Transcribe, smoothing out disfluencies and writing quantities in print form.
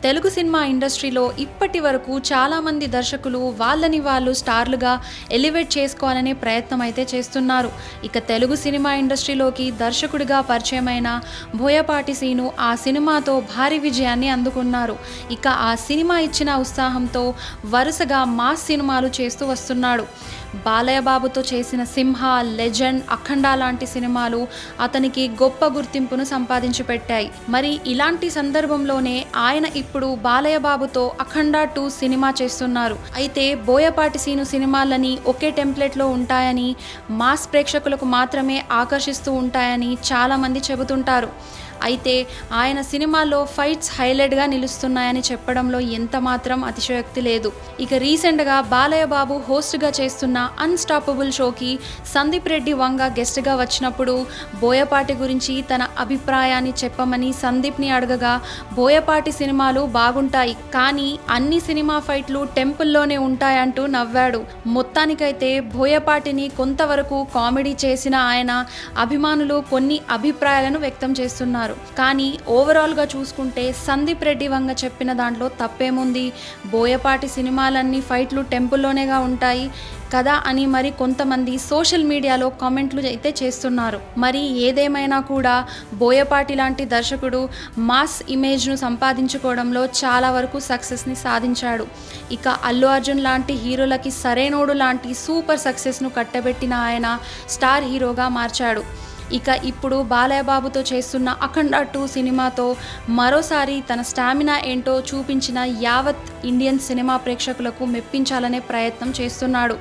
Telugu cinema ఇండస్ట్రీలో ఇప్పటి వరకు చాలామంది దర్శకులు వాళ్ళని వాళ్ళు స్టార్లుగా ఎలివేట్ చేసుకోవాలనే ప్రయత్నం అయితే చేస్తున్నారు. ఇక తెలుగు సినిమా ఇండస్ట్రీలోకి దర్శకుడిగా పరిచయమైన బోయపాటి సీను ఆ సినిమాతో భారీ విజయాన్ని అందుకున్నారు. ఇక ఆ సినిమా ఇచ్చిన ఉత్సాహంతో వరుసగా మాస్ సినిమాలు చేస్తూ వస్తున్నాడు. బాలయ్య బాబుతో చేసిన సింహ, లెజెండ్, అఖండ లాంటి సినిమాలు అతనికి గొప్ప గుర్తింపును సంపాదించి పెట్టాయి. మరి ఇలాంటి సందర్భంలోనే ఆయన ఇప్పుడు బాలయ్య బాబుతో అఖండ 2 సినిమా చేస్తున్నారు. అయితే బోయపాటి సీను సినిమాలని ఒకే టెంప్లెట్లో ఉంటాయని, మాస్ ప్రేక్షకులకు మాత్రమే ఆకర్షిస్తూ ఉంటాయని చాలామంది చెబుతుంటారు. అయితే ఆయన సినిమాల్లో ఫైట్స్ హైలైట్గా నిలుస్తున్నాయని చెప్పడంలో ఎంత మాత్రం అతిశయోక్తి లేదు. ఇక రీసెంట్గా బాలయ్య బాబు హోస్ట్గా చేస్తున్న అన్స్టాపబుల్ షోకి సందీప్ రెడ్డి వంగ గెస్ట్గా వచ్చినప్పుడు బోయపాటి గురించి తన అభిప్రాయాన్ని చెప్పమని సందీప్ని అడగగా, బోయపాటి సినిమాలు బాగుంటాయి కానీ అన్ని సినిమా ఫైట్లు టెంపుల్లోనే ఉంటాయంటూ నవ్వాడు. మొత్తానికైతే బోయపాటిని కొంతవరకు కామెడీ చేసిన ఆయన అభిమానులు కొన్ని అభిప్రాయాలను వ్యక్తం చేస్తున్నారు. కానీ ఓవరాల్గా చూసుకుంటే సందీప్ రెడ్డి వంగ చెప్పిన దాంట్లో తప్పేముంది, బోయపాటి సినిమాలన్నీ ఫైట్లు టెంపుల్లోనేగా ఉంటాయి కదా అని మరి కొంతమంది సోషల్ మీడియాలో కామెంట్లు అయితే చేస్తున్నారు. మరి ఏదేమైనా కూడా బోయపాటి లాంటి దర్శకుడు మాస్ ఇమేజ్ను సంపాదించుకోవడంలో చాలా వరకు సక్సెస్ని సాధించాడు. ఇక అల్లు అర్జున్ లాంటి హీరోలకి సరైనోడు లాంటి సూపర్ సక్సెస్ను కట్టబెట్టిన ఆయన స్టార్ హీరోగా మార్చాడు. ఇక ఇప్పుడు బాలయ్య బాబుతో చేస్తున్న అఖండ 2 సినిమాతో మరోసారి తన స్టామినా ఏంటో చూపించిన యావత్ ఇండియన్ సినిమా ప్రేక్షకులకు మెప్పించాలనే ప్రయత్నం చేస్తున్నాడు.